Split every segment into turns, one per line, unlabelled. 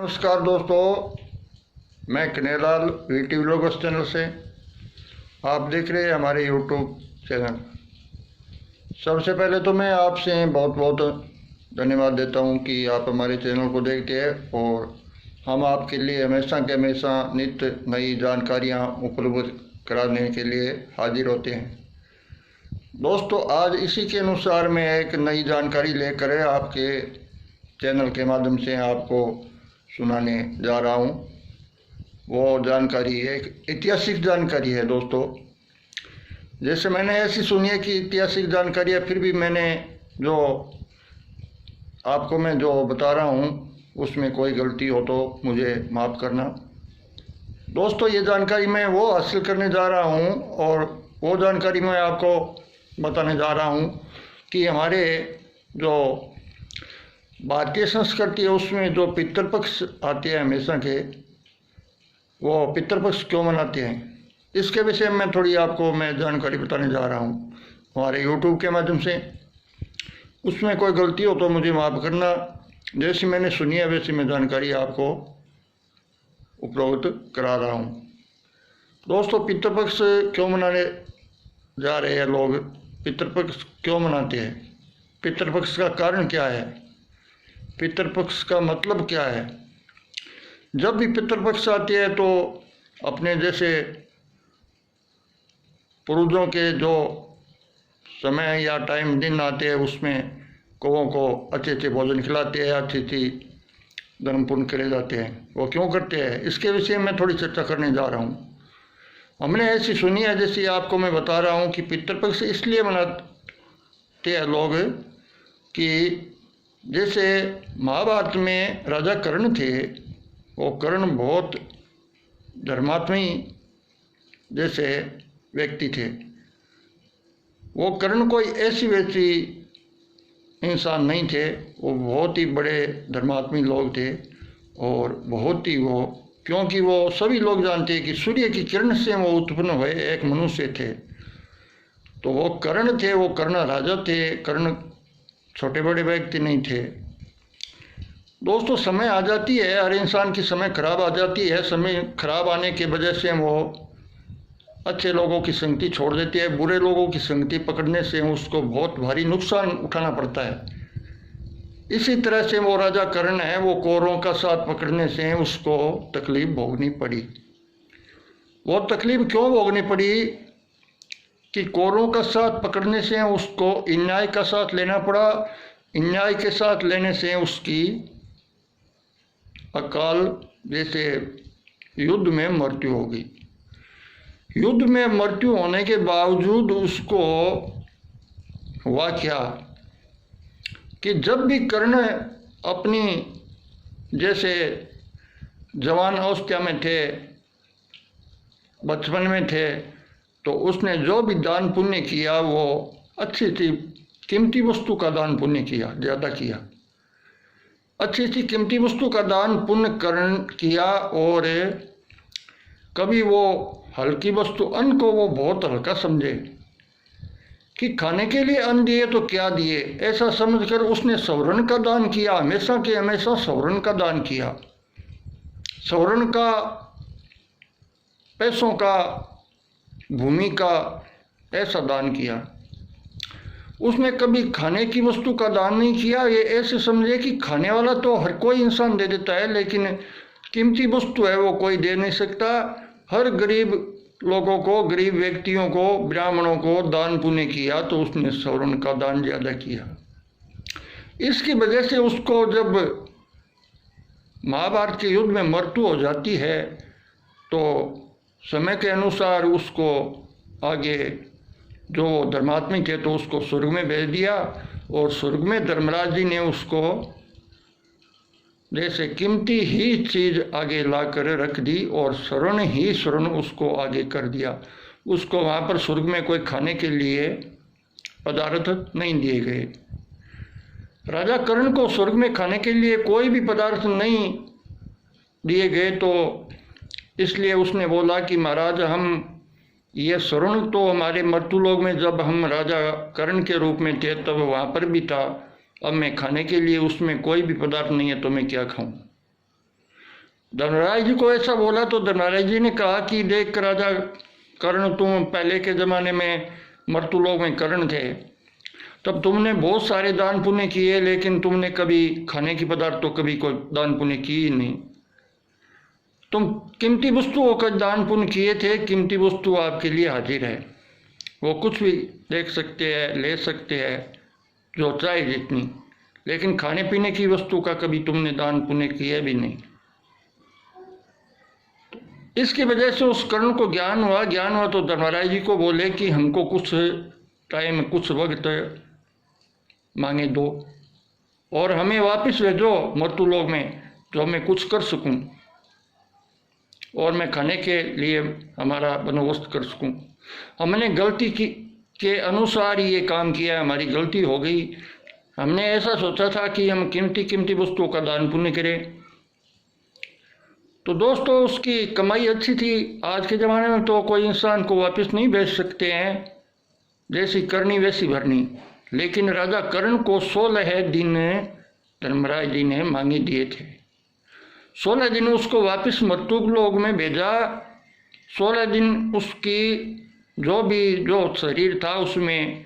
नमस्कार दोस्तों, मैं कन्हैयालाल वीटी व्लॉगर्स चैनल से। आप देख रहे हैं हमारे यूट्यूब चैनल। सबसे पहले तो मैं आपसे बहुत बहुत धन्यवाद देता हूं कि आप हमारे चैनल को देखते हैं और हम आपके लिए हमेशा के हमेशा नित्य नई जानकारियां उपलब्ध कराने के लिए हाजिर होते हैं। दोस्तों, आज इसी के अनुसार मैं एक नई जानकारी लेकर आपके चैनल के माध्यम से आपको सुनाने जा रहा हूँ। वो जानकारी एक ऐतिहासिक जानकारी है दोस्तों। जैसे मैंने ऐसी सुनी है कि ऐतिहासिक जानकारी है, फिर भी मैंने जो आपको मैं जो बता रहा हूँ उसमें कोई गलती हो तो मुझे माफ़ करना। दोस्तों, ये जानकारी मैं वो हासिल करने जा रहा हूँ और वो जानकारी मैं आपको बताने जा रहा हूँ कि हमारे जो भारतीय संस्कृति है उसमें जो पितृपक्ष आते हैं हमेशा के, वो पितृपक्ष क्यों मनाते हैं, इसके विषय में थोड़ी आपको मैं जानकारी बताने जा रहा हूँ हमारे यूट्यूब के माध्यम से। उसमें कोई गलती हो तो मुझे माफ़ करना। जैसी मैंने सुनी है वैसी मैं जानकारी आपको उपलब्ध करा रहा हूँ। दोस्तों, पितृपक्ष क्यों मनाने जा रहे हैं लोग, पितृपक्ष क्यों मनाते हैं, पितृपक्ष का कारण क्या है, पितृपक्ष का मतलब क्या है। जब भी पितृपक्ष आती है तो अपने जैसे पूर्वजों के जो समय या टाइम दिन आते हैं उसमें कौओं को अच्छे अच्छे भोजन खिलाते हैं, अच्छी अच्छी धर्म पुण्य करे जाते हैं। वो क्यों करते हैं इसके विषय में थोड़ी चर्चा करने जा रहा हूँ। हमने ऐसी सुनी है, जैसे आपको मैं बता रहा हूँ कि पितृपक्ष इसलिए मनाते हैं लोग कि जैसे महाभारत में राजा कर्ण थे, वो कर्ण बहुत धर्मात्मी जैसे व्यक्ति थे। वो कर्ण कोई ऐसी वैसी इंसान नहीं थे, वो बहुत ही बड़े धर्मात्मी लोग थे और बहुत ही वो, क्योंकि वो सभी लोग जानते हैं कि सूर्य की किरण से वो उत्पन्न हुए एक मनुष्य थे। तो वो कर्ण थे, वो कर्ण राजा थे, कर्ण छोटे बड़े व्यक्ति नहीं थे। दोस्तों, समय आ जाती है, हर इंसान की समय खराब आ जाती है। समय खराब आने की वजह से वो अच्छे लोगों की संगति छोड़ देते हैं, बुरे लोगों की संगति पकड़ने से उसको बहुत भारी नुकसान उठाना पड़ता है। इसी तरह से वो राजा कर्ण है, वो कौरवों का साथ पकड़ने से उसको तकलीफ भोगनी पड़ी। वो तकलीफ क्यों भोगनी पड़ी कि कौरवों का साथ पकड़ने से उसको अन्याय का साथ लेना पड़ा। अन्याय के साथ लेने से उसकी अकाल जैसे युद्ध में मृत्यु हो गई। युद्ध में मृत्यु होने के बावजूद उसको हुआ क्या कि जब भी कर्ण अपनी जैसे जवान अवस्था में थे, बचपन में थे, तो उसने जो भी दान पुण्य किया वो अच्छी अच्छी कीमती वस्तु का दान पुण्य किया, ज़्यादा किया। अच्छी अच्छी कीमती वस्तु का दान पुण्य किया और कभी वो हल्की वस्तु अन्न को वो बहुत हल्का समझे कि खाने के लिए अन्न दिए तो क्या दिए, ऐसा समझकर उसने स्वर्ण का दान किया। हमेशा के हमेशा स्वर्ण का दान किया, स्वर्ण का, पैसों का, भूमि का ऐसा दान किया। उसने कभी खाने की वस्तु का दान नहीं किया। ये ऐसे समझे कि खाने वाला तो हर कोई इंसान दे देता है, लेकिन कीमती वस्तु है वो कोई दे नहीं सकता। हर गरीब लोगों को, गरीब व्यक्तियों को, ब्राह्मणों को दान पुण्य किया, तो उसने स्वर्ण का दान ज़्यादा किया। इसकी वजह से उसको जब महाभारत के युद्ध में मृत्यु हो जाती है तो समय के अनुसार उसको आगे जो धर्मात्मी थे तो उसको स्वर्ग में भेज दिया और स्वर्ग में धर्मराज जी ने उसको जैसे कीमती ही चीज़ आगे ला कर रख दी और स्वर्ण ही स्वर्ण उसको आगे कर दिया। उसको वहाँ पर स्वर्ग में कोई खाने के लिए पदार्थ नहीं दिए गए। राजा कर्ण को स्वर्ग में खाने के लिए कोई भी पदार्थ नहीं दिए गए, तो इसलिए उसने बोला कि महाराज, हम ये स्वर्ण तो हमारे मृत्यु लोक में जब हम राजा कर्ण के रूप में थे तब वहाँ पर भी था, अब मैं खाने के लिए उसमें कोई भी पदार्थ नहीं है तो मैं क्या खाऊं। धर्मराज जी को ऐसा बोला तो धर्मराज जी ने कहा कि देख राजा कर्ण, तुम पहले के ज़माने में मर्तुलोक में कर्ण थे, तब तुमने बहुत सारे दान पुण्य किए, लेकिन तुमने कभी खाने की पदार्थ तो कभी कोई दान पुण्य की ही नहीं। तुम कीमती वस्तुओं का दान पुण्य किए थे, कीमती वस्तु आपके लिए हाजिर है, वो कुछ भी देख सकते हैं, ले सकते हैं, जो चाहे जितनी, लेकिन खाने पीने की वस्तु का कभी तुमने दान पुण्य किया भी नहीं। इसकी वजह से उस कर्ण को ज्ञान हुआ तो धर्मराज जी को बोले कि हमको कुछ टाइम, कुछ वक्त मांगे दो और हमें वापस भेजो मर्तुलोक में, जो मैं कुछ कर सकूं और मैं खाने के लिए हमारा बंदोबस्त कर सकूं। हमने गलती की के अनुसार ये काम किया, हमारी गलती हो गई। हमने ऐसा सोचा था कि हम कीमती वस्तुओं का दान पुण्य करें। तो दोस्तों, उसकी कमाई अच्छी थी। आज के ज़माने में तो कोई इंसान को वापस नहीं भेज सकते हैं, जैसी करनी वैसी भरनी। लेकिन राजा कर्ण को 16 दिन धर्मराज जी ने मांगे दिए थे। 16 दिन उसको वापस मर्तुलोक में भेजा। 16 दिन उसकी जो शरीर था उसमें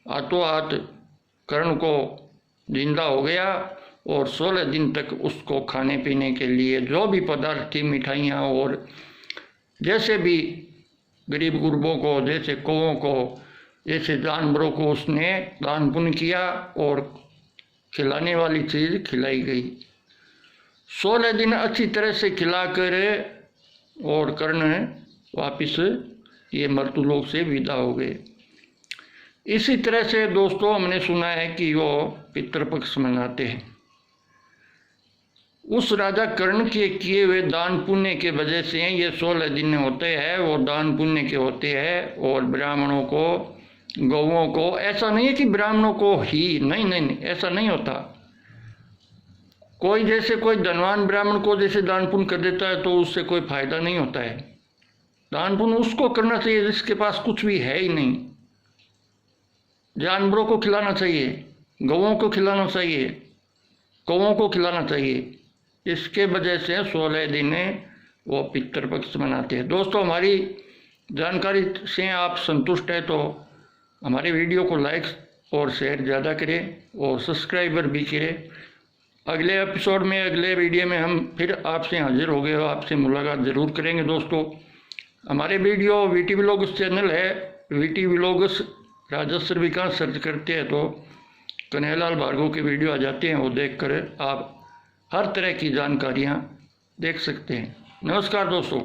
हाथों हाथ कर्ण को जिंदा हो गया और 16 दिन तक उसको खाने पीने के लिए जो भी पदार्थ थी, मिठाइयाँ और जैसे भी गरीब गुरबों को, जैसे कौवों को, जैसे जानवरों को उसने दान पुण्य किया और खिलाने वाली चीज़ खिलाई गई। 16 दिन अच्छी तरह से खिलाकर और कर्ण वापिस ये मर्तुलोक से विदा हो गए। इसी तरह से दोस्तों हमने सुना है कि वो पितृपक्ष मनाते हैं। उस राजा कर्ण के किए हुए दान पुण्य के वजह से ये 16 दिन होते हैं, वो दान पुण्य के होते हैं। और ब्राह्मणों को, गौओं को, ऐसा नहीं है कि ब्राह्मणों को ही, नहीं, ऐसा नहीं होता। कोई जैसे कोई धनवान ब्राह्मण को जैसे दान पुण्य कर देता है तो उससे कोई फायदा नहीं होता है। दान पुण्य उसको करना चाहिए जिसके पास कुछ भी है ही नहीं। जानवरों को खिलाना चाहिए, गौओं को खिलाना चाहिए, कौवों को खिलाना चाहिए। इसके वजह से 16 दिन वो पितृपक्ष मनाते हैं। दोस्तों, हमारी जानकारी से आप संतुष्ट हैं तो हमारे वीडियो को लाइक और शेयर ज़्यादा करें और सब्सक्राइबर भी करें। अगले एपिसोड में, अगले वीडियो में हम फिर आपसे हाजिर हो गए हो, आपसे मुलाकात ज़रूर करेंगे। दोस्तों, हमारे वीडियो वीटी व्लॉग्स चैनल है, वीटी व्लॉग्स राजस्व विकास सर्च करते हैं तो कन्हैयालाल भार्गव के वीडियो आ जाते हैं। वो देखकर आप हर तरह की जानकारियाँ देख सकते हैं। नमस्कार दोस्तों।